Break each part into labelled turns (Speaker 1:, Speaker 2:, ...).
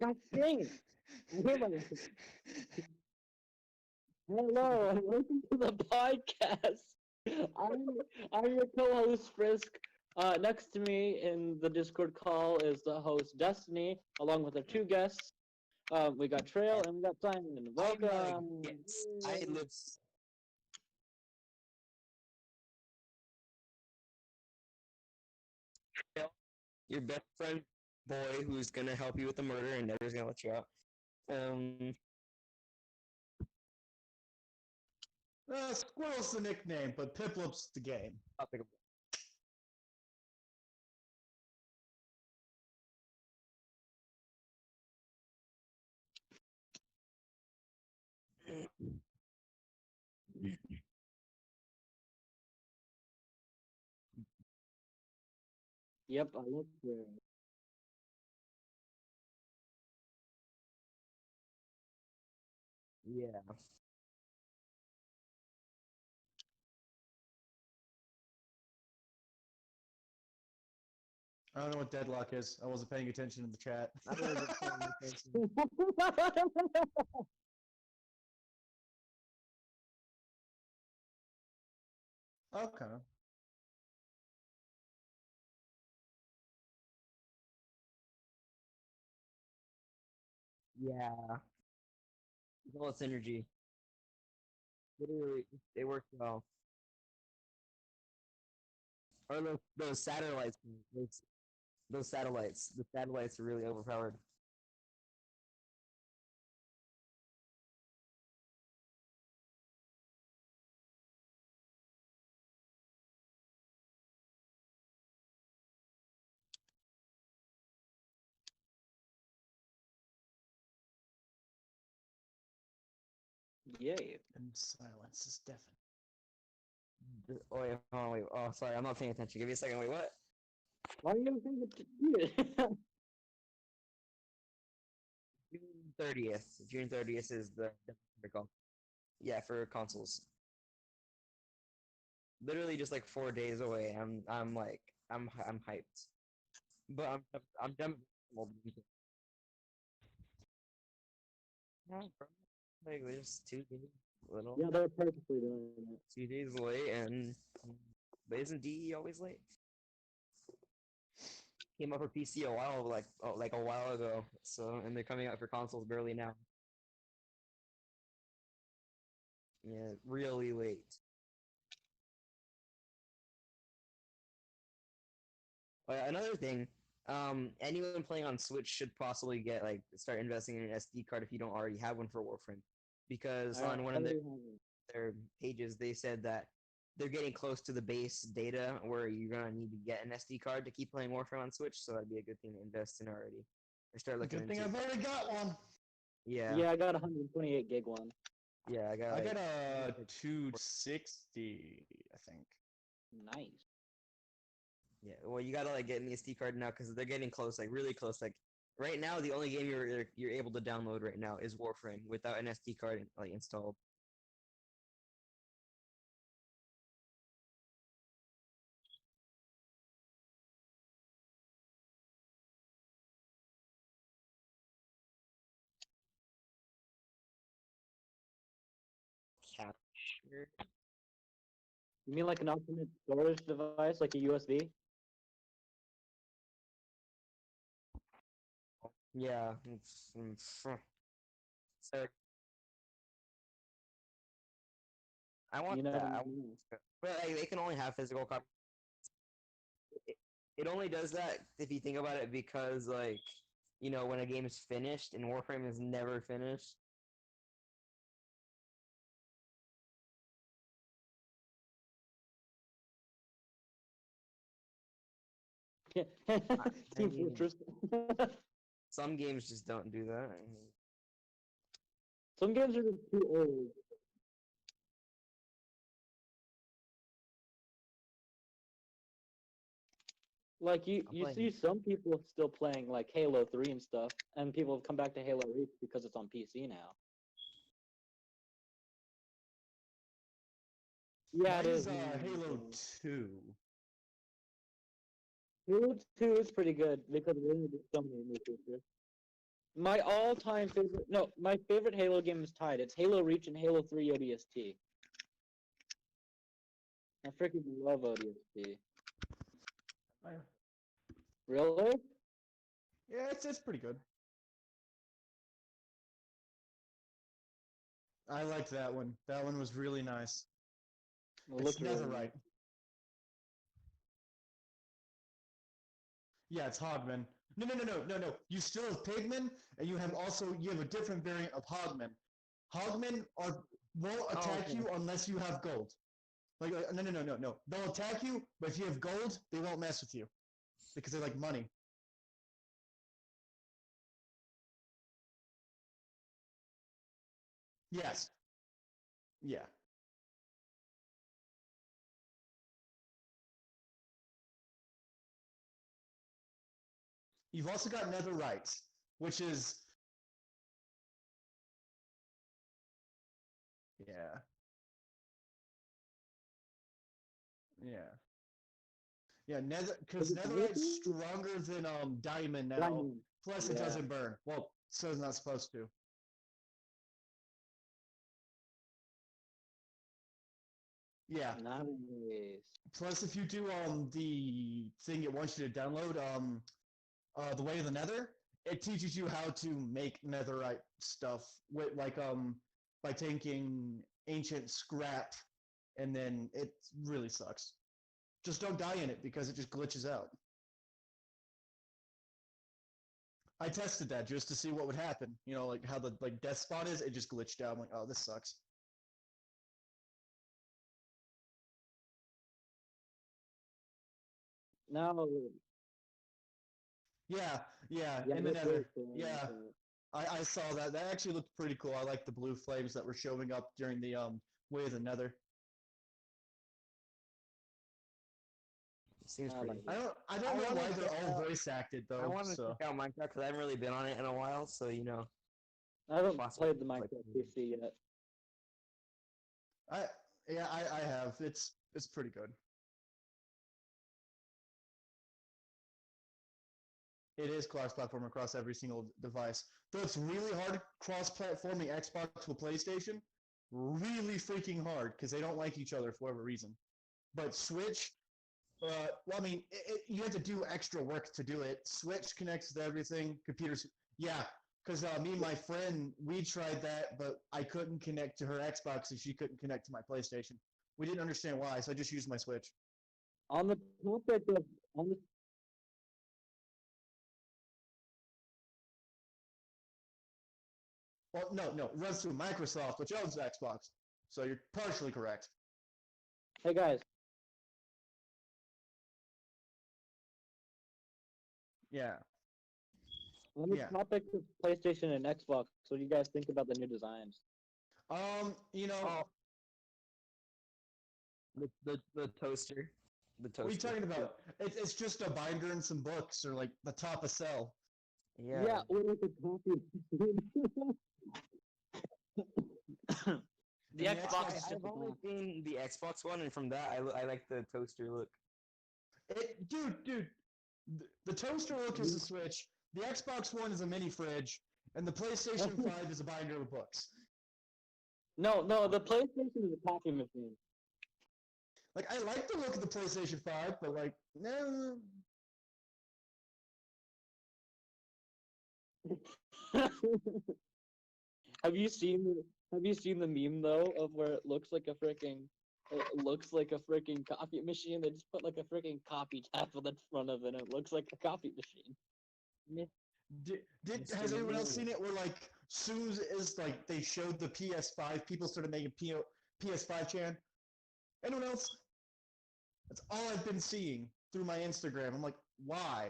Speaker 1: God dang it. Where am I? Hello, and welcome to the podcast. I'm your co-host Frisk. Next to me in the Discord call is the host Destiny, along with our two guests. We got Trail and we got Simon. Welcome.
Speaker 2: Yes, I live. Your best friend boy who's gonna help you with the murder and never's gonna let you out. Um,
Speaker 3: Squirrel's the nickname, but Piplup's the game.
Speaker 2: I'll pick
Speaker 1: Yep, I look there.
Speaker 2: yeah.
Speaker 3: I don't know what deadlock is. I wasn't paying attention in the chat.
Speaker 2: I wasn't paying attention.
Speaker 3: Okay.
Speaker 2: Yeah. Well, it's synergy. Literally, it works well. Or those satellites. Those satellites. The satellites are really overpowered.
Speaker 1: Yay.
Speaker 3: And silence is deafening.
Speaker 2: Oh wait, hold on, wait. Oh, sorry, I'm not paying attention. Give me a second. Wait, what?
Speaker 1: Why are you think it?
Speaker 2: June 30th. June 30th is the call. Yeah, for consoles. Literally just like 4 days away. I'm hyped. But I'm done. Yeah, bro. Like there's 2 days, little
Speaker 1: Yeah, they're perfectly doing it.
Speaker 2: 2 days late, and but isn't DE always late? Came out for PC a while, like a while ago. So and they're coming out for consoles barely now. Yeah, really late. Another thing, anyone playing on Switch should possibly get like start investing in an SD card if you don't already have one for Warframe, because
Speaker 1: I
Speaker 2: on one of
Speaker 1: already have it.
Speaker 2: their pages they said that they're getting close to the base data where you're gonna need to get an SD card to keep playing Warframe on Switch, so that'd be a good thing to invest in already or start looking
Speaker 3: Good thing
Speaker 2: into.
Speaker 3: I've already got one.
Speaker 2: Yeah,
Speaker 1: Yeah, I got a 128 gig one.
Speaker 2: yeah, I got
Speaker 3: I
Speaker 2: like
Speaker 3: got a 260, I think.
Speaker 1: Nice.
Speaker 2: yeah. Well, you gotta like get an SD card now because they're getting close, like really close. Like right now, the only game you're able to download right now is Warframe without an SD card like installed. Capture.
Speaker 1: You mean like an ultimate storage device, like a USB?
Speaker 2: Yeah. So I want
Speaker 1: You never
Speaker 2: that.
Speaker 1: know.
Speaker 2: But like, they can only have physical copies. It, it only does that if you think about it because like when a game is finished and Warframe is never finished. I
Speaker 1: Team
Speaker 2: mean,
Speaker 1: Fortress.
Speaker 2: some games just don't do that.
Speaker 1: Some games are just too old. Like
Speaker 2: I'm
Speaker 1: you
Speaker 2: playing.
Speaker 1: see some people still playing like Halo 3 and stuff, and people have come back to Halo Reach because it's on PC now. Yeah, it
Speaker 3: Mine
Speaker 1: is.
Speaker 3: is Halo 2.
Speaker 1: Halo 2 is pretty good because it really did so many new features. My all-time favorite, no, my favorite Halo game is tied. It's Halo Reach and Halo 3 ODST. I freaking love ODST. Really?
Speaker 3: Yeah, it's pretty good. I liked that one. That one was really nice. It's Netherite. Yeah, it's Hogman. No. You still have Pigmen, and you have a different variant of Hogmen. Hogmen won't attack you unless you have gold. Like no. They'll attack you, but if you have gold, they won't mess with you because they like money. Yes. Yeah. You've also got Netherite, which is yeah. Yeah. Yeah, because Netherite's stronger than Diamond now.
Speaker 1: Diamond.
Speaker 3: Plus, it doesn't burn. Well, so it's not supposed to. Yeah.
Speaker 1: Nice.
Speaker 3: Plus, if you do the thing it wants you to download, the Way of the Nether, it teaches you how to make Netherite stuff with by taking ancient scrap, and then it really sucks. Just don't die in it because it just glitches out. I tested that just to see what would happen. You know, like how the death spot is. It just glitched out. I'm like, oh, this sucks.
Speaker 1: Now,
Speaker 3: Yeah, in the
Speaker 1: that's
Speaker 3: Nether.
Speaker 1: really cool.
Speaker 3: Yeah, I saw that. That actually looked pretty cool. I like the blue flames that were showing up during the Way of the Nether.
Speaker 2: Seems pretty.
Speaker 3: I don't know why they're all voice acted though.
Speaker 2: I want to check out Minecraft because I haven't really been on it in a while, so you know.
Speaker 1: I haven't played the Minecraft PC yet.
Speaker 3: I have. It's pretty good. It is cross-platform across every single device. Though it's really hard cross-platforming Xbox with PlayStation. Really freaking hard because they don't like each other for whatever reason. But Switch, well, I mean, you have to do extra work to do it. Switch connects to everything. Computers, yeah. Because me and my friend, we tried that, but I couldn't connect to her Xbox and she couldn't connect to my PlayStation. We didn't understand why, so I just used my Switch.
Speaker 1: On the topic of on the
Speaker 3: Well, no, it runs through Microsoft, which owns Xbox. So you're partially correct.
Speaker 1: Hey guys,
Speaker 3: Yeah.
Speaker 1: on the topic of PlayStation and Xbox, what do you guys think about the new designs?
Speaker 3: You know,
Speaker 2: the toaster. The toaster.
Speaker 3: what are you talking about? It's just a binder and some books, or like the top of cell.
Speaker 1: Yeah, or like a copy. The Xbox is just
Speaker 2: I've only seen the Xbox one, and from that, I like the toaster look.
Speaker 3: Dude, the toaster look is a Switch. The Xbox One is a mini fridge, and the PlayStation 5 is a binder of books.
Speaker 1: No, the PlayStation is a copy machine.
Speaker 3: Like, I like the look of the PlayStation 5, but like, no.
Speaker 1: Have you seen the meme though of where it looks like a freaking copy machine? They just put like a freaking copy tab on the front of it and it looks like a copy machine.
Speaker 3: Has anyone else seen it where like soon as like they showed the PS5, people started making PS5 chan? Anyone else? That's all I've been seeing through my Instagram. I'm like, why?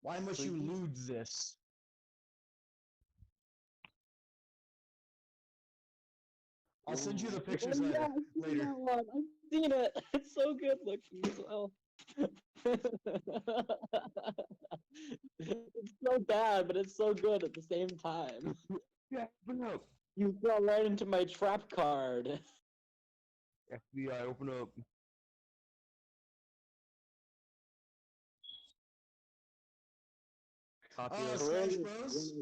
Speaker 3: Why must you lewd this? I'll send you the pictures later.
Speaker 1: I've seen it. It's so good looking as well. It's so bad, but it's so good at the same time.
Speaker 2: Yeah, but no.
Speaker 1: You fell right into my trap card.
Speaker 2: FBI, open up. popular
Speaker 3: Smash
Speaker 1: Terraria,
Speaker 3: Bros?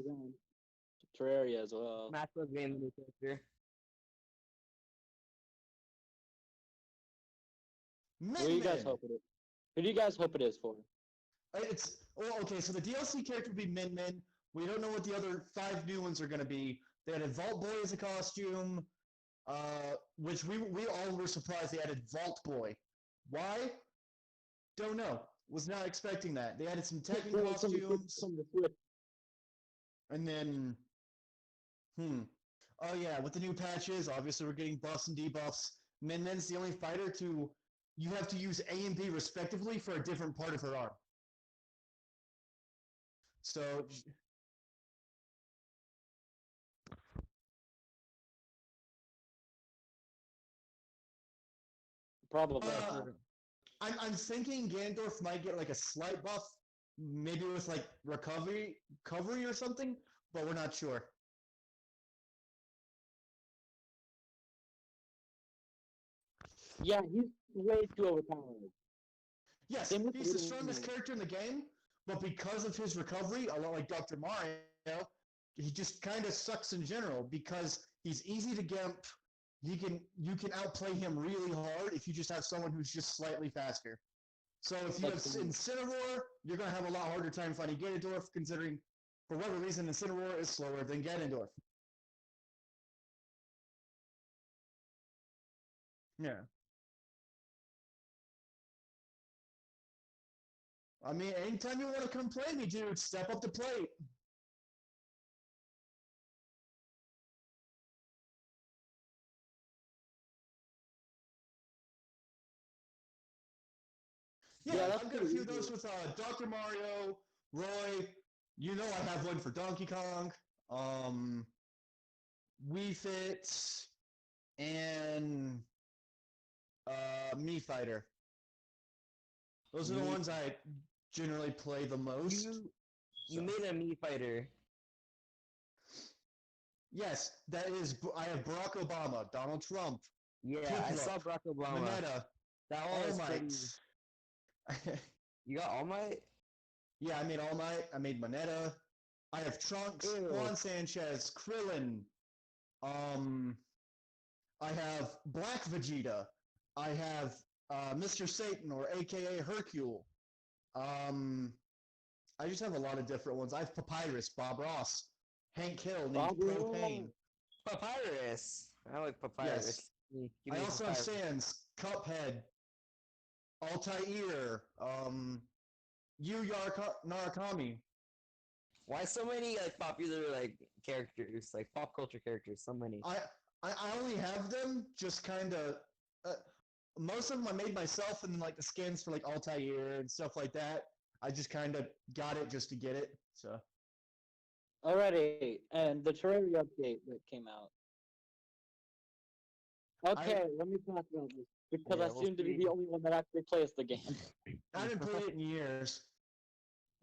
Speaker 1: Terraria as well.
Speaker 2: Smash Bros. Game new character.
Speaker 1: Who do you guys hope it is? Who do you guys hope it is for?
Speaker 3: It's well, okay. So the DLC character would be Min Min. We don't know what the other 5 new ones are going to be. They added Vault Boy as a costume, which we all were surprised they added Vault Boy. Why? Don't know. Was not expecting that. They added some Tekken costumes, and then, oh yeah, with the new patches, obviously we're getting buffs and debuffs. Min Min's the only fighter to, you have to use A and B respectively for a different part of her arm. So,
Speaker 1: Probably.
Speaker 3: I'm thinking Ganondorf might get like a slight buff, maybe with like recovery or something, but we're not sure.
Speaker 1: Yeah, he's way too overpowered.
Speaker 3: Yes,
Speaker 1: Same with
Speaker 3: he's the
Speaker 1: Little
Speaker 3: strongest
Speaker 1: Mario.
Speaker 3: character in the game, but because of his recovery, a lot like Dr. Mario, he just kind of sucks in general because he's easy to gimp. You can outplay him really hard if you just have someone who's just slightly faster. So if you have Incineroar, you're gonna have a lot harder time fighting Ganondorf, considering for whatever reason Incineroar is slower than Ganondorf. Yeah. I mean, anytime you want to come play me, dude, step up the plate. Yeah, I've got a few of those with Dr. Mario, Roy. You know I have one for Donkey Kong, Wii Fit, and Mii Fighter. Those are the ones I generally play the most.
Speaker 2: You made a Mii Fighter.
Speaker 3: Yes, that is. I have Barack Obama, Donald Trump.
Speaker 2: Yeah, I saw Barack Obama.
Speaker 3: Mineta.
Speaker 2: That one was pretty... You got All Might?
Speaker 3: Yeah, I made All Might. I made Mineta. I have Trunks, Juan Sanchez, Krillin. I have Black Vegeta. I have Mr. Satan, or AKA Hercule. I just have a lot of different ones. I have Papyrus, Bob Ross, Hank Hill, named Propane.
Speaker 2: Papyrus. I like Papyrus.
Speaker 3: Yes. I also have Sans, Cuphead, Altair, Yu Narakami.
Speaker 2: Why so many like popular like characters, like pop culture characters? So many.
Speaker 3: I only have them just kind of. Most of them I made myself, and then like the skins for like Altair and stuff like that. I just kind of got it just to get it. So.
Speaker 1: Alrighty, and the Terraria update that came out. Okay, let me talk about this because I seem to be the only one that actually plays the game.
Speaker 3: I haven't played it in years.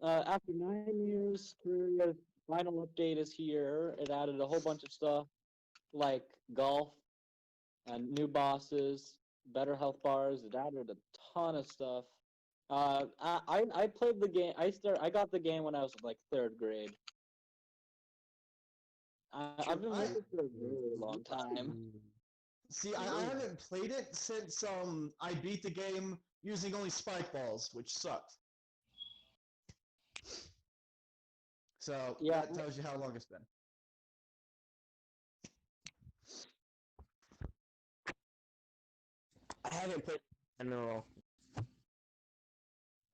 Speaker 1: After 9 years, Terraria's final update is here. It added a whole bunch of stuff like golf and new bosses, better health bars. It added a ton of stuff. I played the game. I got the game when I was like 3rd grade. I've been with it for a really long time.
Speaker 3: See, I haven't played it since I beat the game using only spike balls, which sucked. So yeah, that tells you how long it's been.
Speaker 2: I haven't played in a row.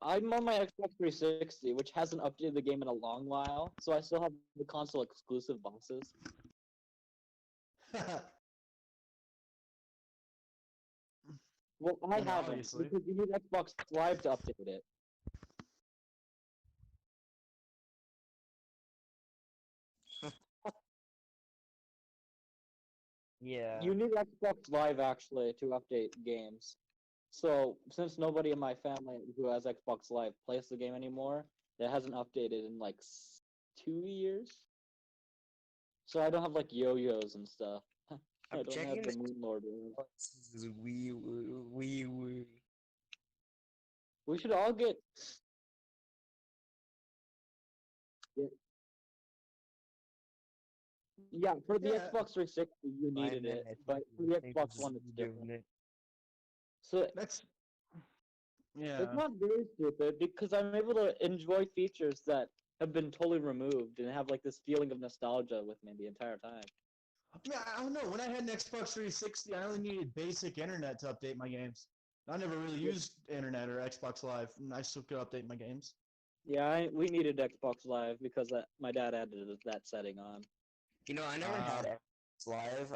Speaker 1: I'm on my Xbox 360, which hasn't updated the game in a long while, so I still have the console exclusive bosses. Well, I haven't,
Speaker 3: obviously.
Speaker 1: because you need Xbox Live to update it.
Speaker 2: Yeah.
Speaker 1: You need Xbox Live, actually, to update games. So, since nobody in my family who has Xbox Live plays the game anymore, it hasn't updated in, like, 2 years. So I don't have, like, yo-yos and stuff. I don't have the Moon Lord. We should all get... Yeah, Yeah, for the
Speaker 3: Yeah.
Speaker 1: Xbox 360, you needed it, but for the Xbox One, it's different. So
Speaker 3: That's
Speaker 1: it's
Speaker 3: yeah.
Speaker 1: not very stupid because I'm able to enjoy features that have been totally removed and have like this feeling of nostalgia with me the entire time.
Speaker 3: I mean, I don't know. When I had an Xbox 360, I only needed basic internet to update my games. I never really used internet or Xbox Live, and I still could update my games.
Speaker 1: Yeah, we needed Xbox Live because my dad added that setting on.
Speaker 2: You know, I never had Xbox Live.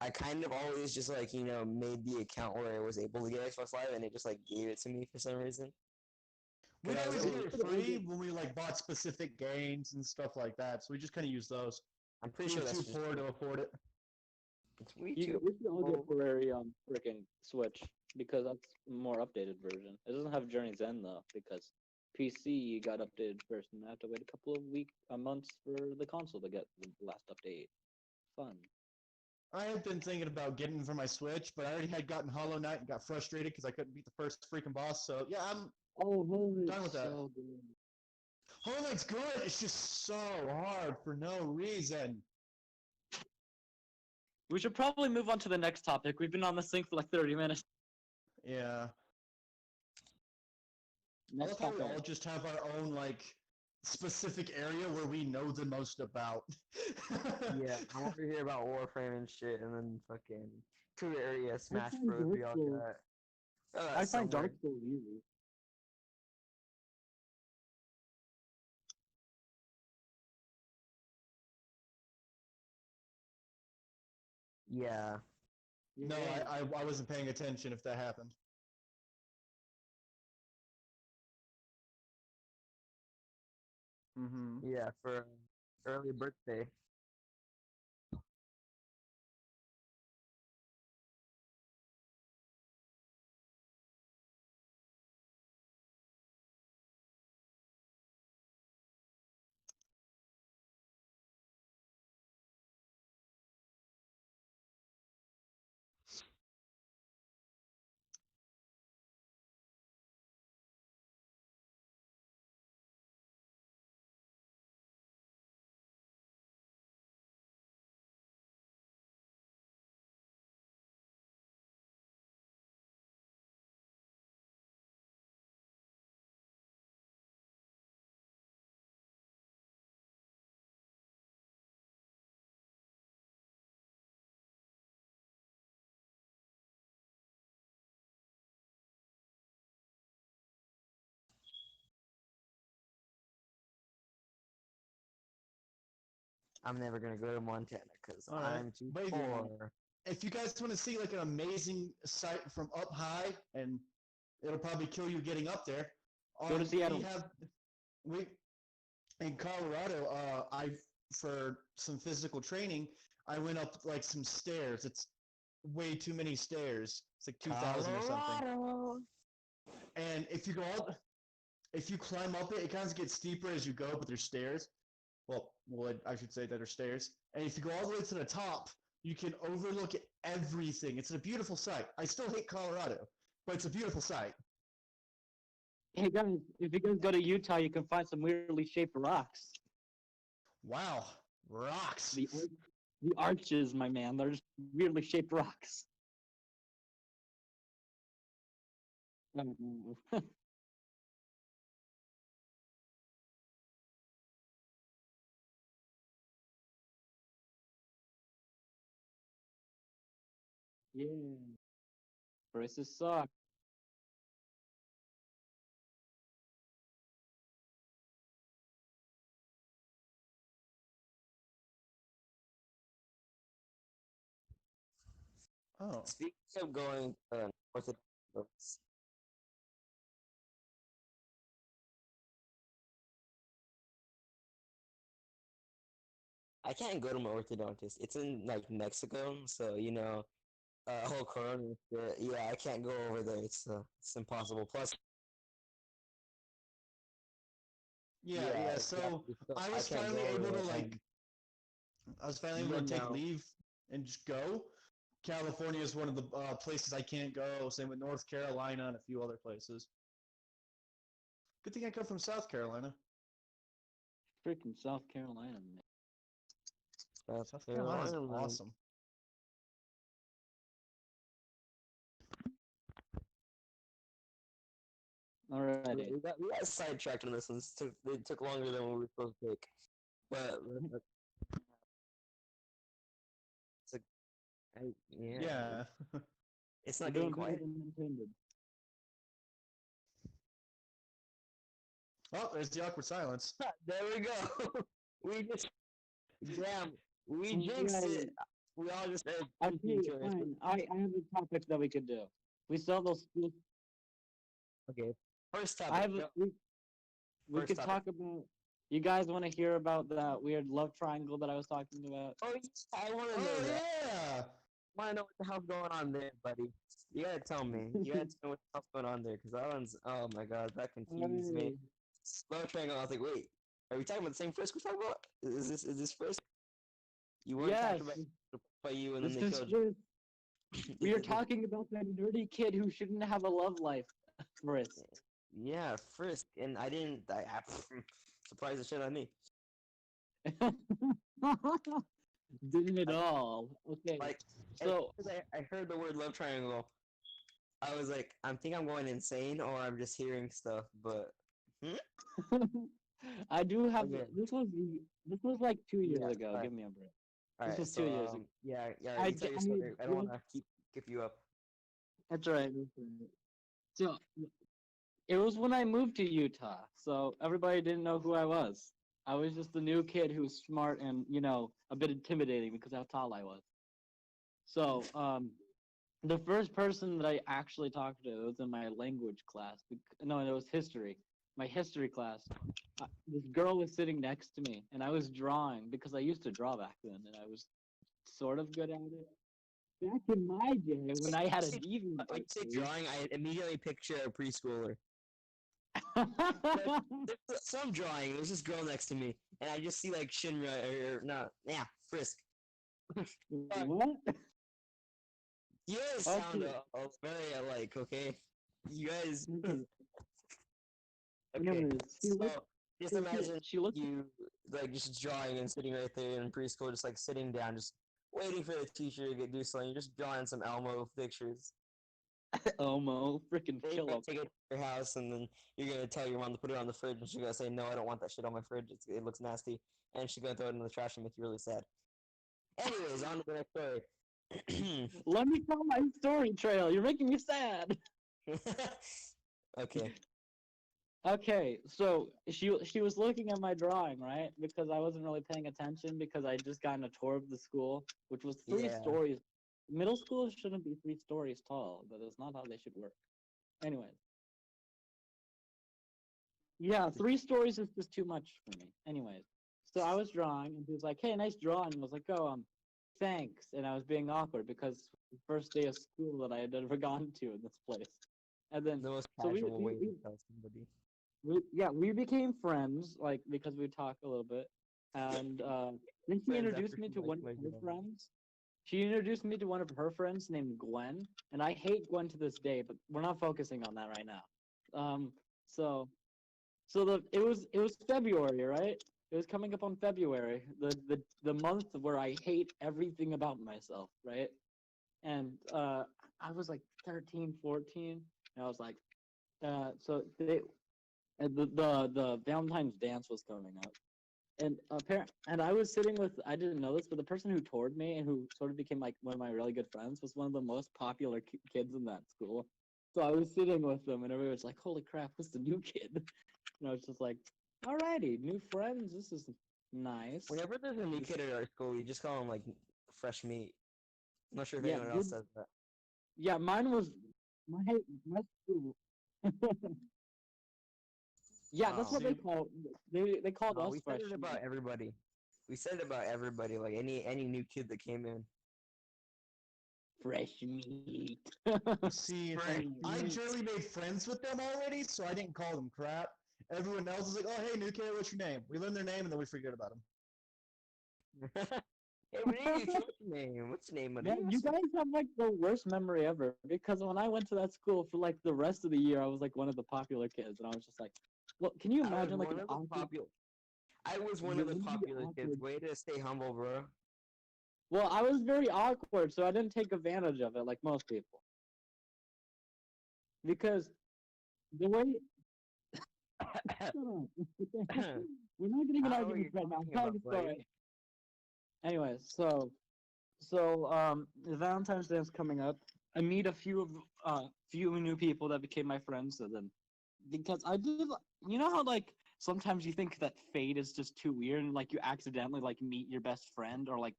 Speaker 2: I kind of always just like, made the account where I was able to get Xbox Live, and it just like gave it to me for some reason.
Speaker 3: We'd
Speaker 2: I
Speaker 3: always
Speaker 2: was
Speaker 3: get it free when we like bought specific games and stuff like that. So we just kind of used those.
Speaker 2: I'm pretty
Speaker 3: We
Speaker 2: sure
Speaker 3: were
Speaker 2: that's
Speaker 3: too
Speaker 2: just
Speaker 3: poor to afford it.
Speaker 2: it's way
Speaker 1: We
Speaker 2: too.
Speaker 1: should all get Ferrari on freaking Switch because that's a more updated version. It doesn't have Journey's End though because PC got updated first, and I have to wait a couple of months for the console to get the last update. Fun.
Speaker 3: I had been thinking about getting them for my Switch, but I already had gotten Hollow Knight and got frustrated because I couldn't beat the first freaking boss. So yeah, I'm
Speaker 1: Oh, Hollow
Speaker 3: done with that.
Speaker 1: so good.
Speaker 3: Hollow Knight's good. It's just so hard for no reason.
Speaker 1: We should probably move on to the next topic. We've been on this thing for like 30 minutes.
Speaker 3: Yeah. I love
Speaker 1: Next
Speaker 3: how we
Speaker 1: topic.
Speaker 3: all just have our own like specific area where we know the most about.
Speaker 2: Yeah, I want to hear about Warframe and shit, and then fucking Terraria, Smash
Speaker 1: find
Speaker 2: Bros.
Speaker 1: Dark
Speaker 2: We all
Speaker 1: Souls-
Speaker 2: got.
Speaker 1: I find
Speaker 2: somewhere.
Speaker 1: Dark Souls easy.
Speaker 2: Yeah.
Speaker 3: No, I wasn't paying attention if that happened. Mm-hmm.
Speaker 2: Yeah, for early birthday. I'm never gonna go to Montana because
Speaker 3: All right.
Speaker 2: I'm too
Speaker 3: But
Speaker 2: poor.
Speaker 3: if you guys want to see like an amazing sight from up high, and it'll probably kill you getting up there.
Speaker 1: Go to Seattle.
Speaker 3: We in Colorado. I for some physical training, I went up like some stairs. It's way too many stairs. It's like 2,000 or something.
Speaker 2: Colorado.
Speaker 3: And if you climb up it, it kind of gets steeper as you go, but there's stairs. Well, I should say that are stairs. And if you go all the way to the top, you can overlook everything. It's a beautiful sight. I still hate Colorado, but it's a beautiful sight.
Speaker 1: Hey guys, if you guys go to Utah, you can find some weirdly shaped rocks.
Speaker 3: Wow, rocks.
Speaker 1: The arches, my man, they're just weirdly shaped rocks. I don't know. Yeah. Braces suck.
Speaker 3: Oh,
Speaker 2: Speaking of going Orthodox, I can't go to my orthodontist. It's in like Mexico, so whole corona shit. Yeah, I can't go over there. It's impossible. Plus,
Speaker 3: yeah. So
Speaker 2: exactly. So
Speaker 3: I
Speaker 2: I
Speaker 3: was
Speaker 2: can't go
Speaker 3: finally
Speaker 2: over
Speaker 3: able
Speaker 2: there.
Speaker 3: to like, I was finally able to take leave and just go. California is one of the places I can't go. Same with North Carolina and a few other places. Good thing I come from South Carolina.
Speaker 1: Freaking South Carolina, man.
Speaker 3: South Carolina is awesome.
Speaker 1: Alrighty.
Speaker 2: We got sidetracked on this one. It took longer than what we were supposed to take. But it's like,
Speaker 3: Yeah.
Speaker 2: it's
Speaker 1: We're
Speaker 2: not
Speaker 1: doing
Speaker 2: getting
Speaker 1: better
Speaker 2: quiet.
Speaker 1: than intended.
Speaker 3: Oh, there's the awkward silence.
Speaker 2: There we go. We just damn. We jinxed
Speaker 1: Right.
Speaker 2: it. We all just started
Speaker 1: Okay,
Speaker 2: each other.
Speaker 1: fine. I have a topic that we could do. We saw those schools.
Speaker 2: Okay. First topic.
Speaker 1: I have we
Speaker 2: First
Speaker 1: could
Speaker 2: topic.
Speaker 1: talk about. You guys want to hear about that weird love triangle that I was talking about?
Speaker 2: Oh, I want to know
Speaker 3: Oh
Speaker 2: that.
Speaker 3: yeah.
Speaker 2: I want to know what the hell's going on there, buddy. You gotta tell me. You gotta tell me what the hell's going on there, because that one's. Oh my god, that confused me. Love triangle. I was like, wait, are we talking about the same Frisk we're talking about? Is this Frisk? You weren't
Speaker 1: Yes.
Speaker 2: talking about by you, and then
Speaker 1: This
Speaker 2: they
Speaker 1: is
Speaker 2: killed
Speaker 1: Frisk. We are talking about that nerdy kid who shouldn't have a love life. Frisk.
Speaker 2: Yeah, Frisk, and I didn't. I surprised the shit out of me.
Speaker 1: Didn't at all. Okay.
Speaker 2: Like,
Speaker 1: So
Speaker 2: I heard the word love triangle. I was like, I think I'm going insane, or I'm just hearing stuff. But
Speaker 1: I do have
Speaker 2: Okay.
Speaker 1: this was like 2 years
Speaker 2: Yeah,
Speaker 1: ago.
Speaker 2: alright.
Speaker 1: Give me a break.
Speaker 2: all
Speaker 1: This
Speaker 2: right,
Speaker 1: was
Speaker 2: so
Speaker 1: 2 years ago.
Speaker 2: yeah,
Speaker 1: I
Speaker 2: you tell
Speaker 1: d-
Speaker 2: your
Speaker 1: I
Speaker 2: story. I don't
Speaker 1: was-
Speaker 2: want to keep you up.
Speaker 1: That's right. That's right. So it was when I moved to Utah. So everybody didn't know who I was. I was just the new kid who was smart and a bit intimidating because of how tall I was. So the first person that I actually talked to was in my language class. No, it was history. My history class. This girl was sitting next to me, and I was drawing because I used to draw back then, and I was sort of good at it. Back in my day, when I had a DV.
Speaker 2: When you say drawing, I immediately picture a preschooler. So I'm drawing. There's this girl next to me, and I just see like Shinra or no, yeah, Frisk.
Speaker 1: What?
Speaker 2: You guys sound
Speaker 1: Okay.
Speaker 2: very alike, okay? You guys.
Speaker 1: Okay.
Speaker 2: Okay,
Speaker 1: Anyways,
Speaker 2: so just imagine
Speaker 1: she looked.
Speaker 2: you like just drawing and sitting right there in preschool, just like sitting down, just waiting for the teacher to do something. You're just drawing some Elmo pictures.
Speaker 1: Elmo, freaking
Speaker 2: Then you're
Speaker 1: kill
Speaker 2: gonna
Speaker 1: him.
Speaker 2: take it to your house, and then you're gonna tell your mom to put it on the fridge, and she's gonna say, "No, I don't want that shit on my fridge. It looks nasty," and she's gonna throw it in the trash and make you really sad. Anyways, on to the next story.
Speaker 1: Let me tell my story trail. You're making me sad.
Speaker 2: Okay.
Speaker 1: Okay, so she was looking at my drawing, right? Because I wasn't really paying attention because I just gotten a tour of the school, which was 3
Speaker 2: Yeah.
Speaker 1: stories. Middle school shouldn't be 3 stories tall, but that's not how they should work. Anyways. Yeah, 3 stories is just too much for me. Anyways. So I was drawing and he was like, "Hey, nice drawing." I was like, "Oh, thanks." And I was being awkward because the first day of school that I had ever gone to in this place. And then
Speaker 2: The most
Speaker 1: so we-
Speaker 2: casual way
Speaker 1: we-
Speaker 2: to tell somebody.
Speaker 1: we became friends, like because we talked a little bit, and then she
Speaker 2: Friends
Speaker 1: introduced
Speaker 2: after
Speaker 1: me
Speaker 2: she
Speaker 1: to
Speaker 2: liked
Speaker 1: one of
Speaker 2: my
Speaker 1: her
Speaker 2: drawing.
Speaker 1: friends. She introduced me to one of her friends named Gwen, and I hate Gwen to this day, but we're not focusing on that right now. So it was February, right? It was coming up on February, the month where I hate everything about myself, right? And I was like 13, 14, and I was like, so the Valentine's dance was coming up, and I was sitting with, I didn't know this, but the person who toured me and who sort of became like one of my really good friends was one of the most popular kids in that school. So I was sitting with them, and everybody was like, "Holy crap, who's the new kid?" And I was just like, "Alrighty, new friends. This is nice."
Speaker 2: Whenever there's a new kid at our school, we just call him like fresh meat. I'm not sure if
Speaker 1: Yeah,
Speaker 2: anyone else
Speaker 1: good-
Speaker 2: says that.
Speaker 1: Yeah, mine was my school. Yeah, that's what they call. They called
Speaker 2: No,
Speaker 1: us
Speaker 2: we said
Speaker 1: fresh
Speaker 2: it about
Speaker 1: meat.
Speaker 2: everybody. We said it about everybody, like any new kid that came in.
Speaker 1: Fresh meat.
Speaker 3: See,
Speaker 2: Fresh
Speaker 3: I
Speaker 1: meat.
Speaker 3: generally made friends with them already, so I didn't call them crap. Everyone else was like, "Oh, hey, new kid, what's your name?" We learn their name and then we forget about them.
Speaker 2: Hey, what is your name? What's your name, buddy?
Speaker 1: Yeah, you guys have like the worst memory ever because when I went to that school for like the rest of the year, I was like one of the popular kids, and I was just like, well, can you imagine like an awkward?
Speaker 2: I was one
Speaker 1: You're
Speaker 2: of the
Speaker 1: really
Speaker 2: popular kids.
Speaker 1: awkward.
Speaker 2: Way to stay humble, bro.
Speaker 1: Well, I was very awkward, so I didn't take advantage of it like most people. Because the way Shut up. We're not getting an
Speaker 2: I don't know what
Speaker 1: argument
Speaker 2: you're
Speaker 1: right now. I'm
Speaker 2: talking
Speaker 1: telling a
Speaker 2: about, buddy.
Speaker 1: story. Anyway, the Valentine's Day is coming up. I meet a few new people that became my friends. So then, because I did, you know how like sometimes you think that fate is just too weird, and like you accidentally like meet your best friend, or like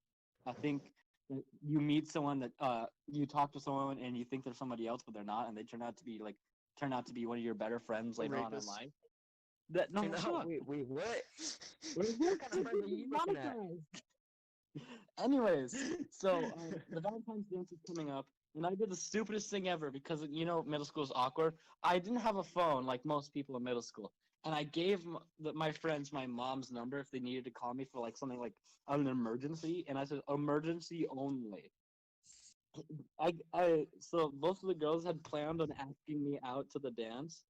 Speaker 1: I think that you meet someone that you talk to someone and you think they're somebody else, but they're not, and they turn out to be one of your better friends later on in
Speaker 3: Rapist.
Speaker 1: life. That no, shut up.
Speaker 2: Wait, what?
Speaker 1: What is
Speaker 2: What kind of friends are you looking at?
Speaker 1: Anyways, so the Valentine's dance is coming up, and I did the stupidest thing ever because middle school is awkward. I didn't have a phone like most people in middle school, and I gave my friends my mom's number if they needed to call me for like something like an emergency, and I said emergency only. So both of the girls had planned on asking me out to the dance,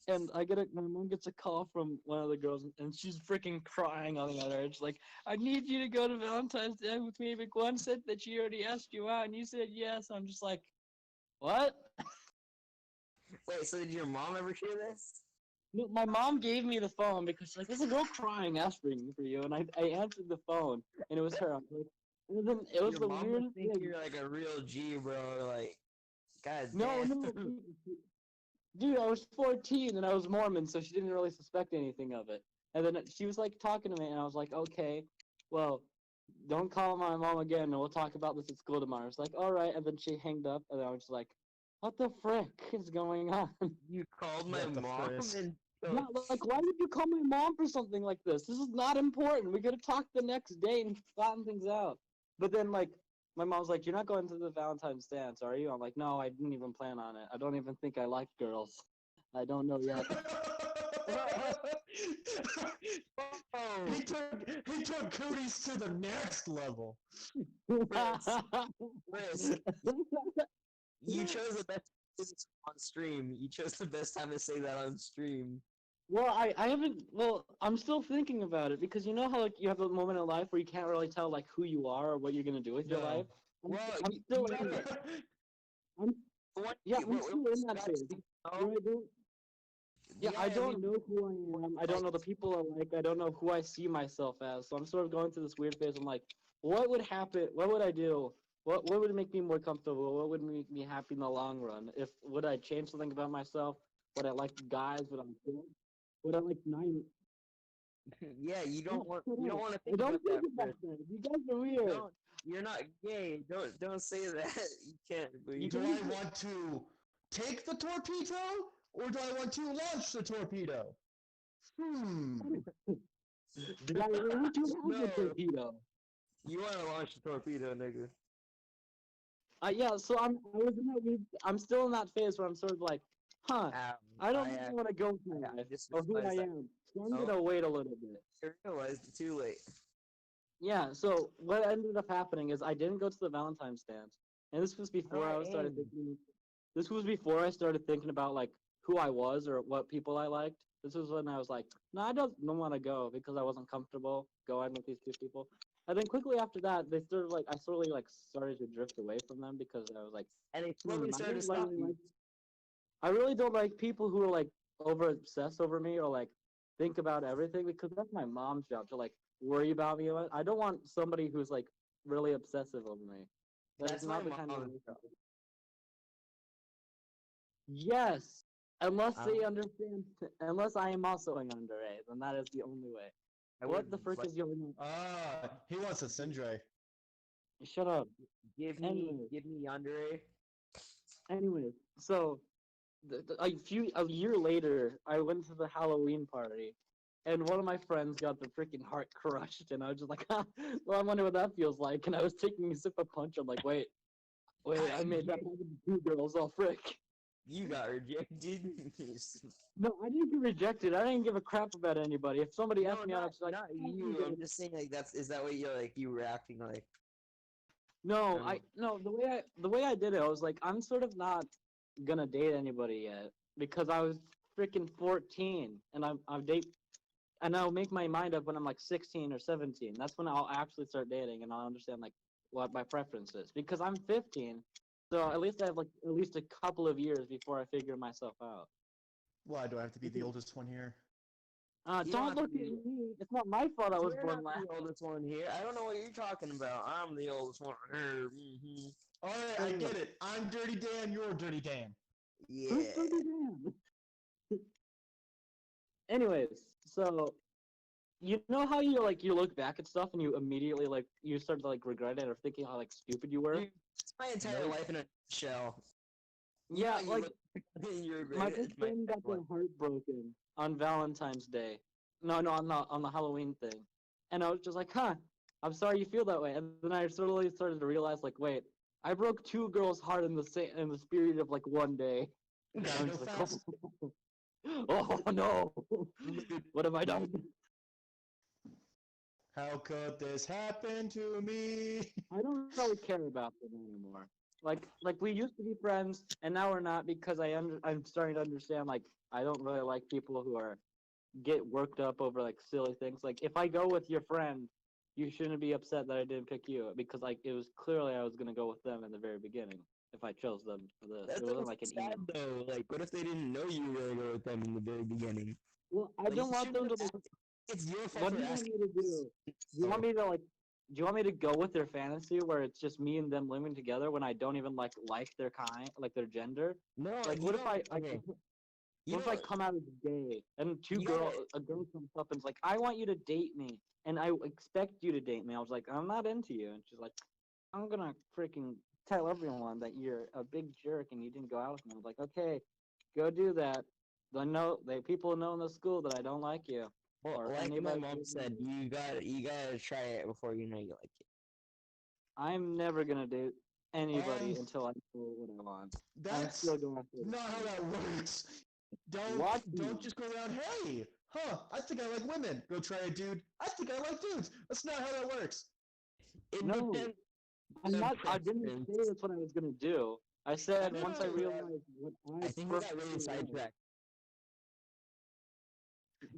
Speaker 1: and my mom gets a call from one of the girls, and she's freaking crying on the other end. She's like, I need you to go to Valentine's Day with me. But Gwen said that she already asked you out, and you said yes. I'm just like, what?
Speaker 2: Wait, so did your mom ever hear this?
Speaker 1: No, my mom gave me the phone because she's like, there's a girl crying asking for you, and I answered the phone, and it was her. I was like, and then it was
Speaker 2: Your
Speaker 1: the
Speaker 2: mom
Speaker 1: weirdest
Speaker 2: must think
Speaker 1: thing.
Speaker 2: you're like a real G, bro. Like, god
Speaker 1: No,
Speaker 2: damn.
Speaker 1: no, dude, I was 14 and I was Mormon, so she didn't really suspect anything of it. And then she was like talking to me, and I was like, okay, well, don't call my mom again, and we'll talk about this at school tomorrow. It's like, all right. And then she hanged up, and I was just like, what the frick is going on?
Speaker 2: You called my
Speaker 3: What the
Speaker 2: mom
Speaker 3: frisk?
Speaker 2: and
Speaker 1: Yeah, like, why would you call my mom for something like this? This is not important. We could have talked the next day and flattened things out. But then, like, my mom's like, you're not going to the Valentine's dance, are you? I'm like, no, I didn't even plan on it. I don't even think I like girls. I don't know yet.
Speaker 3: he took cooties to the next level.
Speaker 2: Chris, you chose the best time to say this on stream. You chose the best time to say that on stream.
Speaker 1: Well, I haven't. Well, I'm still thinking about it because you know how like you have a moment in life where you can't really tell like who you are or what you're gonna do with your
Speaker 3: No.
Speaker 1: life.
Speaker 2: Well,
Speaker 1: I'm
Speaker 2: you
Speaker 1: still in
Speaker 2: gotta-
Speaker 1: it. I'm
Speaker 2: What
Speaker 1: still in that
Speaker 2: you
Speaker 1: phase.
Speaker 2: gotta
Speaker 1: Where I don't, yeah, I don't know who I am. I don't know the people I like. I don't know who I see myself as. So I'm sort of going through this weird phase. I'm like, what would happen? What would I do? What would make me more comfortable? What would make me happy in the long run? If would I change something about myself? Would I like guys? Would I cool? Would I like nine?
Speaker 2: Yeah, you
Speaker 1: Yeah,
Speaker 2: don't want
Speaker 1: shut
Speaker 2: you don't
Speaker 1: up.
Speaker 2: want to
Speaker 1: I
Speaker 2: think
Speaker 1: don't
Speaker 2: about
Speaker 1: think
Speaker 2: that.
Speaker 1: about
Speaker 2: Chris.
Speaker 1: that. You guys are weird.
Speaker 2: Don't. You're not gay. Don't say that. You can't.
Speaker 1: You
Speaker 3: Do
Speaker 1: guys
Speaker 3: I want to take the torpedo, or do I want to launch the torpedo?
Speaker 1: Did I want to have
Speaker 2: No.
Speaker 1: the torpedo?
Speaker 2: You want to launch the torpedo, nigga.
Speaker 1: Yeah. So I'm still in that phase where I'm sort of like, huh. I don't really want to go with my life
Speaker 2: just
Speaker 1: or who I
Speaker 2: realized that.
Speaker 1: am. So I'm
Speaker 2: Oh.
Speaker 1: gonna wait a little bit.
Speaker 2: I realized it too late.
Speaker 1: Yeah. So what ended up happening is I didn't go to the Valentine's dance, and this was before I started thinking. This was before I started thinking about like who I was or what people I liked. This was when I was like, no, I don't want to go because I wasn't comfortable going with these two people. And then quickly after that, they sort of like I sort of like started to drift away from them because I was like,
Speaker 2: And they slowly
Speaker 1: I
Speaker 2: started to
Speaker 1: don't
Speaker 2: stop
Speaker 1: really
Speaker 2: you.
Speaker 1: like. I really don't like people who are like over obsessed over me or like think about everything because that's my mom's job to like worry about me. I don't want somebody who's like really obsessive over me.
Speaker 2: That's
Speaker 1: not
Speaker 2: my
Speaker 1: the kind of
Speaker 2: mom's
Speaker 1: relationship. Yes, unless they
Speaker 2: Um,
Speaker 1: understand, unless I am also an underage, then that is the only way. What the frick is going on?
Speaker 3: He wants a Sindre.
Speaker 1: Shut up.
Speaker 2: give
Speaker 1: Anyways.
Speaker 2: me Yandere.
Speaker 1: Anyways, so a year later, I went to the Halloween party, and one of my friends got the freaking heart crushed, and I was just like, well, I wonder what that feels like. And I was taking a sip of punch. I'm like, wait, I made that happen to two girls. Oh frick.
Speaker 2: You got rejected.
Speaker 1: No, I didn't get rejected. I didn't give a crap about anybody. If somebody asked me out, I was like,
Speaker 2: not
Speaker 1: "Oh,
Speaker 2: you.
Speaker 1: okay."
Speaker 2: I'm just saying, like, is that what you're like? You were acting like?
Speaker 1: No,
Speaker 2: Um,
Speaker 1: no. The way I did it, I was like, I'm sort of not gonna date anybody yet because I was freaking 14, and I'll make my mind up when I'm like 16 or 17. That's when I'll actually start dating, and I'll understand like what my preference is because I'm 15, so at least I have like at least a couple of years before I figure myself out.
Speaker 3: Why do I have to be the oldest one here?
Speaker 2: You
Speaker 1: Don't
Speaker 2: have to
Speaker 1: look at
Speaker 2: be-
Speaker 1: me. It's not my fault I was
Speaker 2: You're
Speaker 1: born
Speaker 2: not
Speaker 1: last.
Speaker 2: the oldest one here. I don't know what you're talking about. I'm the oldest one here. Mm-hmm.
Speaker 3: All right, I get it. I'm Dirty Dan. You're Dirty Dan.
Speaker 2: Yeah.
Speaker 1: Who's Dirty Dan? Anyways, so you know how you like you look back at stuff and you immediately like you start to like regret it or thinking how like stupid you were.
Speaker 2: Dude, it's my entire life in a shell.
Speaker 1: Yeah,
Speaker 2: You
Speaker 1: like
Speaker 2: you're
Speaker 1: my
Speaker 2: great.
Speaker 1: best
Speaker 2: It's my
Speaker 1: friend got their heart broken on Valentine's Day. No, on the Halloween thing, and I was just like, huh, I'm sorry you feel that way. And then I slowly started to realize, like, wait, I broke two girls' heart in the spirit of like one day.
Speaker 3: You
Speaker 1: And I
Speaker 3: gotta
Speaker 1: was
Speaker 3: go
Speaker 1: like,
Speaker 3: fast.
Speaker 1: oh no, what have I done?
Speaker 3: How could this happen to me?
Speaker 1: I don't really care about them anymore. Like we used to be friends, and now we're not because I'm starting to understand like I don't really like people who are get worked up over like silly things. Like if I go with your friend, you shouldn't be upset that I didn't pick you because like it was clearly I was gonna go with them in the very beginning if I chose them for this.
Speaker 2: That's
Speaker 1: It wasn't like an
Speaker 2: sad
Speaker 1: email.
Speaker 2: though. Like, what if they didn't know you were gonna go with them in the very beginning?
Speaker 1: Well, I
Speaker 2: Like,
Speaker 1: don't
Speaker 2: you
Speaker 1: want them to.
Speaker 2: shouldn't have- It's your fault
Speaker 1: What do
Speaker 2: for
Speaker 1: you want me
Speaker 2: asking.
Speaker 1: to do? Do you want me to like? Do you want me to go with their fantasy where it's just me and them living together when I don't even like their kind, like their gender?
Speaker 2: No,
Speaker 1: Like,
Speaker 2: you
Speaker 1: what if
Speaker 2: don't.
Speaker 1: I
Speaker 2: Okay.
Speaker 1: what if I come out as gay and
Speaker 2: You gotta-
Speaker 1: a girl comes up and's like, I want you to date me and I expect you to date me. I was like, I'm not into you, and she's like, I'm gonna freaking tell everyone that you're a big jerk and you didn't go out with me. I was like, okay, go do that. People know in the school that I don't like you.
Speaker 2: Well,
Speaker 1: or
Speaker 2: like my
Speaker 1: anybody
Speaker 2: mom
Speaker 1: who-
Speaker 2: said, you gotta try it before you know you like it.
Speaker 1: I'm never gonna date anybody
Speaker 3: Um,
Speaker 1: until I know what I want. I'm
Speaker 3: That's
Speaker 1: still going after
Speaker 3: not how that works. Don't
Speaker 1: What?
Speaker 3: just go around. Hey, I think I like women. Go try it, dude. I think I like dudes. That's not how that works.
Speaker 2: It
Speaker 1: No.
Speaker 2: depends.
Speaker 1: I'm not. I didn't
Speaker 2: preference.
Speaker 1: say that's what I was gonna do. I said
Speaker 2: No,
Speaker 1: once I
Speaker 2: no,
Speaker 1: realized what
Speaker 2: I think we got really
Speaker 1: personally like.
Speaker 2: sidetracked.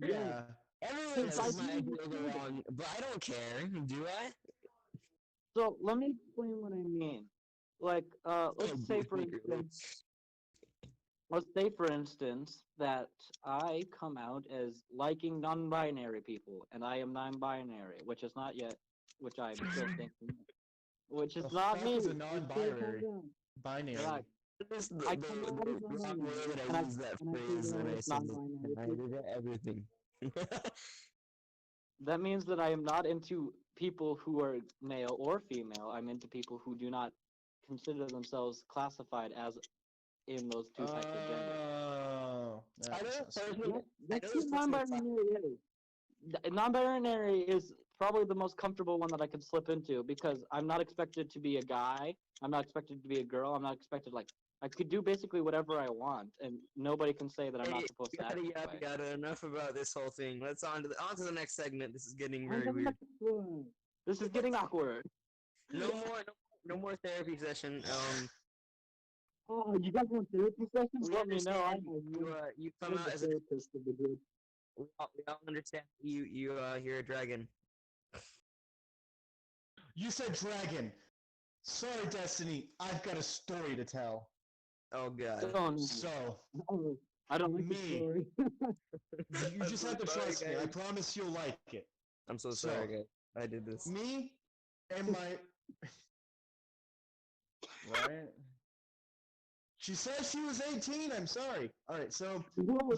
Speaker 3: Yeah.
Speaker 2: Everyone
Speaker 1: Since I
Speaker 2: says my
Speaker 1: didn't
Speaker 2: ideas
Speaker 1: say
Speaker 2: are
Speaker 1: that.
Speaker 2: wrong, but I don't care. Do I?
Speaker 1: So let me explain what I mean. Like, let's say for instance that I come out as liking non-binary people, and I am non-binary, which is not yet, which I'm still thinking, which is
Speaker 3: The
Speaker 1: not
Speaker 3: fuck
Speaker 1: me.
Speaker 3: is a
Speaker 1: It's still
Speaker 3: non-binary?
Speaker 1: coming out.
Speaker 3: Binary.
Speaker 1: Right.
Speaker 2: This
Speaker 1: I
Speaker 2: the
Speaker 1: come out as
Speaker 2: wrong way
Speaker 1: non-binary,
Speaker 2: that
Speaker 1: and
Speaker 2: I use that
Speaker 1: and I
Speaker 2: phrase
Speaker 1: figure
Speaker 2: when
Speaker 1: out
Speaker 2: I
Speaker 1: it's
Speaker 2: said
Speaker 1: non-binary
Speaker 2: I
Speaker 1: people.
Speaker 2: did everything.
Speaker 1: That means that I am not into people who are male or female. I'm into people who do not consider themselves classified as in those two types of genders.
Speaker 3: Oh.
Speaker 2: I know
Speaker 3: That's not
Speaker 2: personally.
Speaker 1: That's
Speaker 2: I know
Speaker 1: what
Speaker 2: this person is
Speaker 1: non-binary is. Non-binary is probably the most comfortable one that I could slip into because I'm not expected to be a guy. I'm not expected to be a girl. I'm not expected I could do basically whatever I want, and nobody can say that I'm not supposed to act that way.
Speaker 2: yada. Enough about this whole thing. Let's on to the next segment. This is getting
Speaker 1: I'm
Speaker 2: very weird.
Speaker 1: This is getting awkward.
Speaker 2: No more therapy session.
Speaker 1: Oh, you guys want therapy sessions?
Speaker 2: We
Speaker 1: Let me know.
Speaker 2: understand you come out as a
Speaker 1: therapist of the group.
Speaker 2: we all understand you you're a dragon.
Speaker 3: You said dragon. Sorry, Destiny. I've got a story to tell.
Speaker 2: Oh god.
Speaker 1: Oh, no.
Speaker 3: So,
Speaker 1: Oh, I don't like the
Speaker 3: Me.
Speaker 1: story.
Speaker 3: you just have to trust me. I promise you'll like it.
Speaker 2: I'm so
Speaker 3: So,
Speaker 2: sorry, guys. I did this.
Speaker 3: Me and my... Right? She said she was 18. I'm sorry. All right, so...
Speaker 1: Whoa.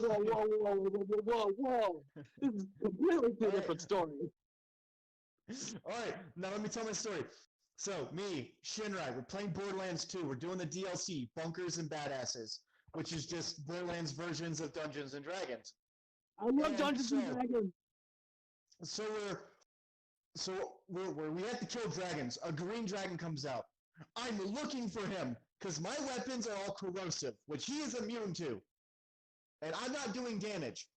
Speaker 1: This is completely two different stories.
Speaker 3: All right, now let me tell my story. So, me, Shinrai, we're playing Borderlands 2. We're doing the DLC, Bunkers and Badasses, which is just Borderlands versions of Dungeons and Dragons.
Speaker 1: I love
Speaker 3: And
Speaker 1: Dungeons and Dragons.
Speaker 3: So we have to kill dragons. A green dragon comes out. I'm looking for him because my weapons are all corrosive, which he is immune to, and I'm not doing damage.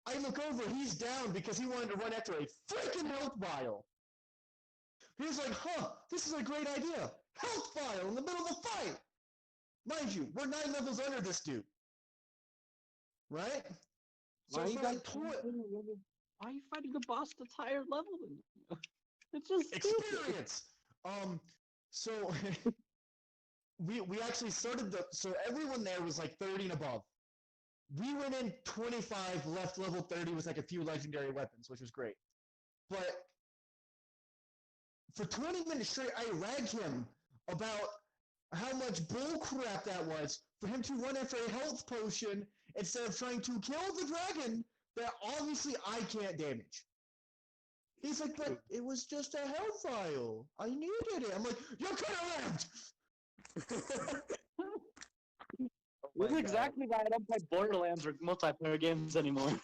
Speaker 3: I look over, he's down because he wanted to run after a freaking health vial. He's like, this is a great idea. Health vial in the middle of a fight. Mind you, we're 9 levels under this dude. Right? So
Speaker 1: Why are you
Speaker 3: for
Speaker 1: guys
Speaker 3: like
Speaker 1: Why are you fighting a boss that's higher level than you? It's just stupid.
Speaker 3: experience. So we actually started so everyone there was like 30 and above. We went in 25, left level 30 with like a few legendary weapons, which was great. But for 20 minutes straight, I ragged him about how much bullcrap that was for him to run after a health potion instead of trying to kill the dragon that obviously I can't damage. He's like, but it was just a health vial. I needed it. I'm like, you could have lived!
Speaker 1: This is exactly why I don't play Borderlands or multiplayer games anymore.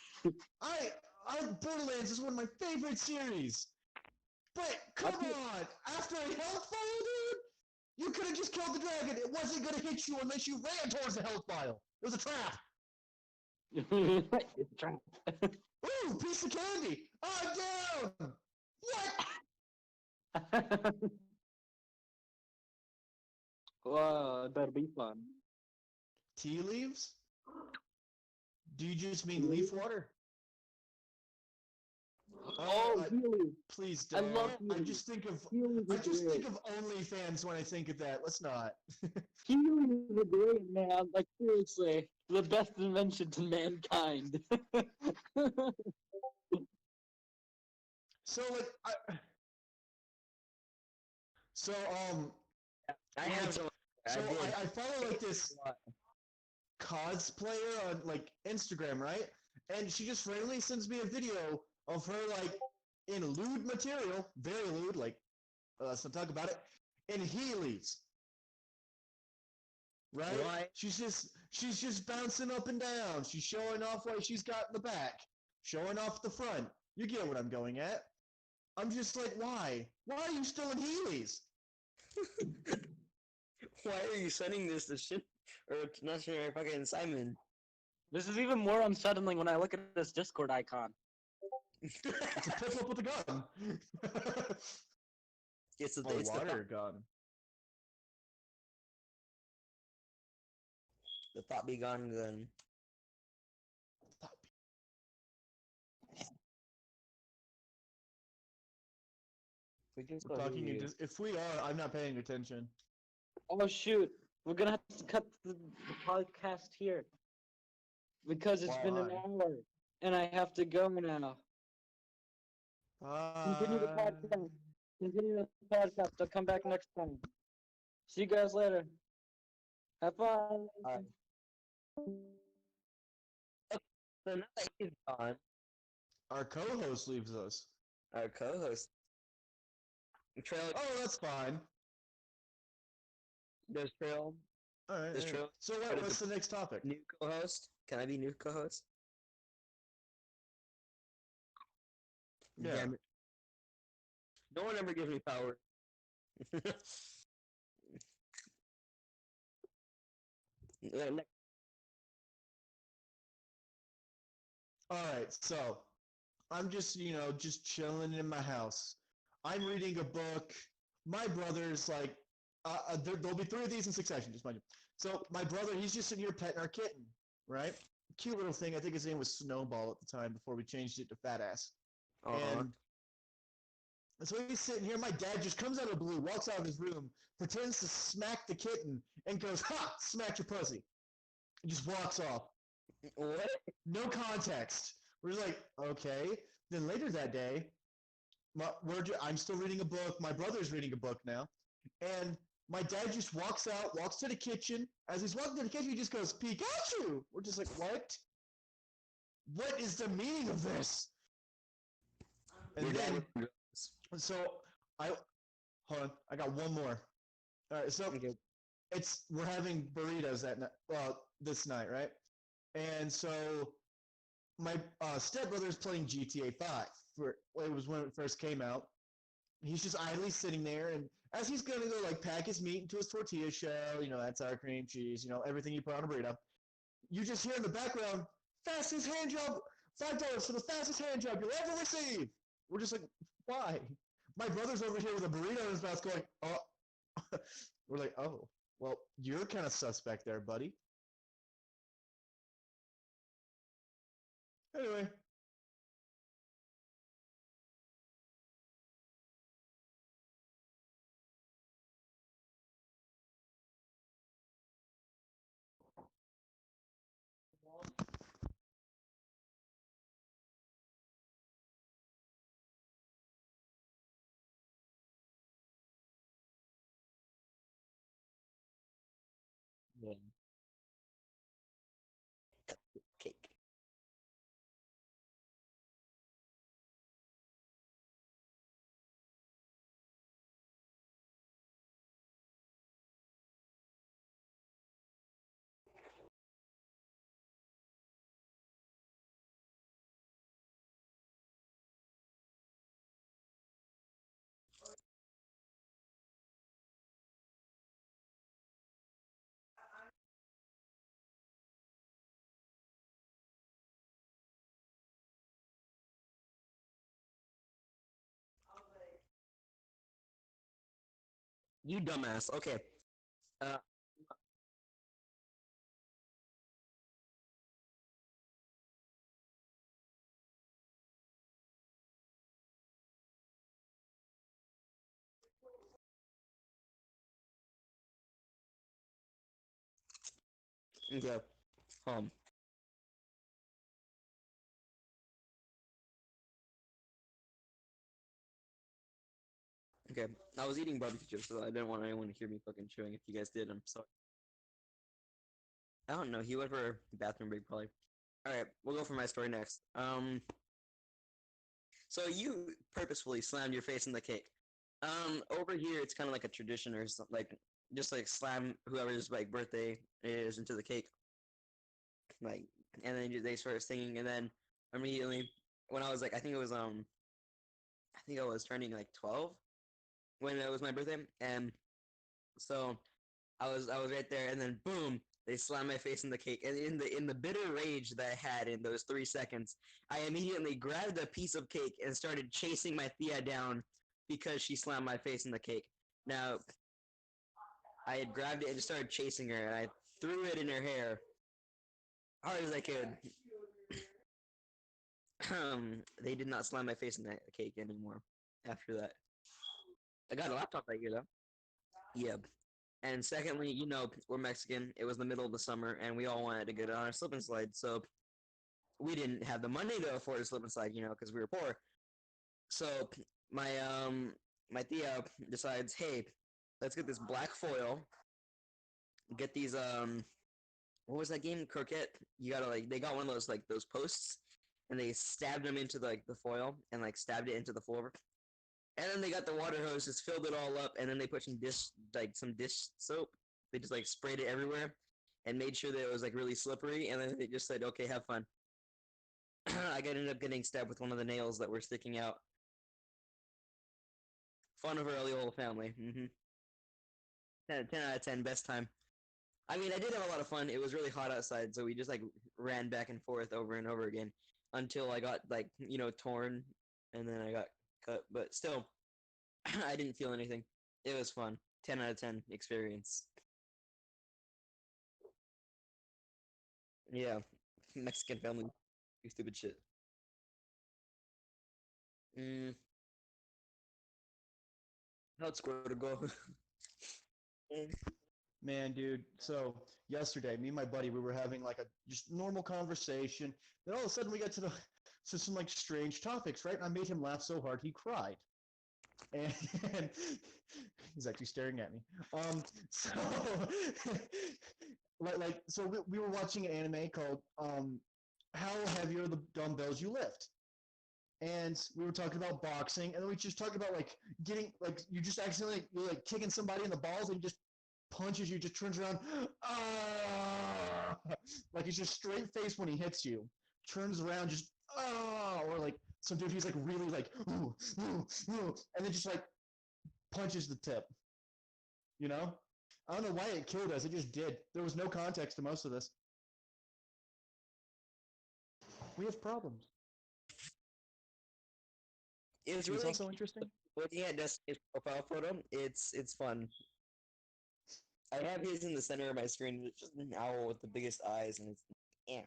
Speaker 3: Borderlands is one of my favorite series. But come on, after a health vial, dude, you could have just killed the dragon. It wasn't gonna hit you unless you ran towards the health vial. It was a trap.
Speaker 1: It's a trap.
Speaker 3: Ooh, piece of candy. I'm down. What?
Speaker 1: Wow, it better be fun.
Speaker 3: Tea leaves? Do you just mean leaf water?
Speaker 1: Oh, Healy.
Speaker 3: Please
Speaker 1: I
Speaker 3: don't.
Speaker 1: love
Speaker 3: I
Speaker 1: Healy.
Speaker 3: just think of
Speaker 1: Healy's
Speaker 3: I just
Speaker 1: great.
Speaker 3: think of OnlyFans when I think of that. Let's not.
Speaker 1: Healy is a great man. Like, seriously, the best invention to mankind.
Speaker 3: So like so
Speaker 2: I have some.
Speaker 3: I follow like this cosplayer on like Instagram, right? And she just randomly sends me a video of her like in lewd material, very lewd, like let's not talk about it, in Heelys. Right?
Speaker 2: Why?
Speaker 3: She's just bouncing up and down. She's showing off what she's got in the back, showing off the front. You get what I'm going at. I'm just like, why? Why are you still in Heelys?
Speaker 2: Why are you sending this to Shin or not Shin or fucking Simon?
Speaker 1: This is even more unsettling when I look at this Discord icon.
Speaker 3: It's a pistol with a gun.
Speaker 2: It's the
Speaker 3: Oh, water gun.
Speaker 2: The thought be gone gun.
Speaker 3: We're talking if we are, I'm not paying attention.
Speaker 1: Oh shoot, we're gonna have to cut the podcast here. Because it's been an hour, and I have to go now. Continue the podcast. Continue the podcast. I'll come back next time. See you guys later. Have fun.
Speaker 2: So now that he's gone,
Speaker 3: Our co-host leaves us.
Speaker 2: our co-host, Trail.
Speaker 3: Oh, that's fine.
Speaker 2: There's Trail.
Speaker 3: All right.
Speaker 2: There's Trail.
Speaker 3: So what's the next topic?
Speaker 2: New co-host. Can I be new co-host?
Speaker 3: Yeah.
Speaker 2: Damn it. No one ever gives me power.
Speaker 3: All right. So I'm just just chilling in my house. I'm reading a book. My brother's like, there'll be 3 of these in succession. Just mind you. So my brother, he's just sitting here petting our kitten, right? Cute little thing. I think his name was Snowball at the time before we changed it to Fat Ass. And so he's sitting here. My dad just comes out of the blue, walks out of his room, pretends to smack the kitten, and goes, "Ha! Smack your pussy." And just walks off.
Speaker 2: What?
Speaker 3: No context. We're like, okay. Then later that day, I'm still reading a book. My brother's reading a book now. And my dad just walks out, walks to the kitchen. As he's walking to the kitchen, he just goes, "Pikachu!" We're just like, what? What is the meaning of this? And then, so, hold on, I got one more. All right, so we're having burritos this night, right? And so my stepbrother's playing GTA 5. It was when it first came out. He's just idly sitting there, and as he's gonna go like pack his meat into his tortilla shell, that sour cream, cheese, everything you put on a burrito, you just hear in the background, "Fastest hand job, $5 for the fastest hand job you'll ever receive." We're just like, why? My brother's over here with a burrito in his mouth going, "Oh." We're like, "Oh, well, you're kind of suspect there, buddy." Anyway.
Speaker 2: Yeah. Cake. You dumbass. Okay. Uh, okay. Um. Okay. I was eating barbecue chips, so I didn't want anyone to hear me fucking chewing. If you guys did, I'm sorry. I don't know. He went for a bathroom break, probably. All right. We'll go for my story next. So you purposefully slammed your face in the cake. Over here it's kind of like a tradition or something, like just like slam whoever's like birthday is into the cake, like, and then they start singing, and then immediately when I was like, I think I was turning like 12 when it was my birthday, and so I was right there, and then boom, they slammed my face in the cake, and in the bitter rage that I had in those 3 seconds, I immediately grabbed a piece of cake and started chasing my Thea down because she slammed my face in the cake. Now I had grabbed it and just started chasing her, and I threw it in her hair hard as I could. They did not slam my face in that cake anymore after that. I got a laptop that year though. Yeah. And secondly, we're Mexican. It was the middle of the summer, and we all wanted to get on a slip and slide. So we didn't have the money to afford a slip and slide, because we were poor. So my my Thea decides, hey, let's get this black foil. Get these what was that game? Croquette. You gotta like they got one of those like those posts, and they stabbed them into like the foil and like stabbed it into the floor. And then they got the water hose, just filled it all up, and then they put some dish soap. They just like sprayed it everywhere and made sure that it was like really slippery. And then they just said, "Okay, have fun." I ended up getting stabbed with one of the nails that were sticking out. Fun of early whole family. 10 out of 10, best time. I mean, I did have a lot of fun. It was really hot outside, so we just like ran back and forth over and over again until I got like torn, and then I got cut. But still, I didn't feel anything. It was fun. 10 out of 10 experience. Yeah, Mexican family, do stupid shit. Mm, how'd score to go?
Speaker 3: Man, dude. So yesterday, me and my buddy, we were having like a just normal conversation. Then all of a sudden, we got to some like strange topics, right? And I made him laugh so hard he cried, and, and he's actually staring at me. So so we were watching an anime called How Heavy Are the Dumbbells You Lift? And we were talking about boxing, and then we just talked about like getting like you just accidentally you're like kicking somebody in the balls, and he just punches you, just turns around, ah, like he's just straight face when he hits you, turns around, just or like some dude he's like really like ooh, ooh, ooh, and then just like punches the tip, you know. I don't know why it killed us. It just did. There was no context to most of this. We have problems.
Speaker 2: It's
Speaker 3: It's
Speaker 2: really
Speaker 3: also interesting.
Speaker 2: looking at his profile photo. It's fun. I have his in the center of my screen. It's just an owl with the biggest eyes, and it's yeah,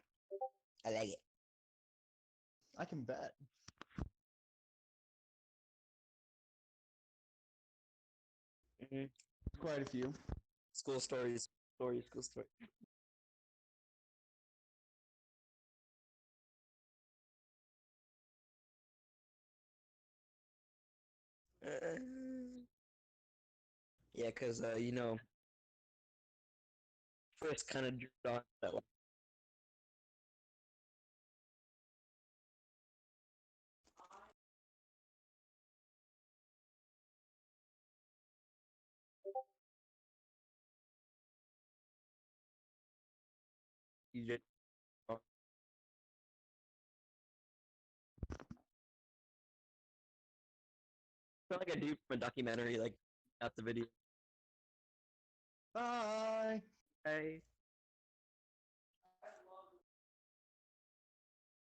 Speaker 2: I like it.
Speaker 3: I can bet.
Speaker 2: hmm
Speaker 3: Quite a few.
Speaker 2: School stories, school story. Uh, yeah, because First kind of drew on that one. You just feel like a dude from a documentary, like, at the video.
Speaker 3: Bye.
Speaker 2: Hey.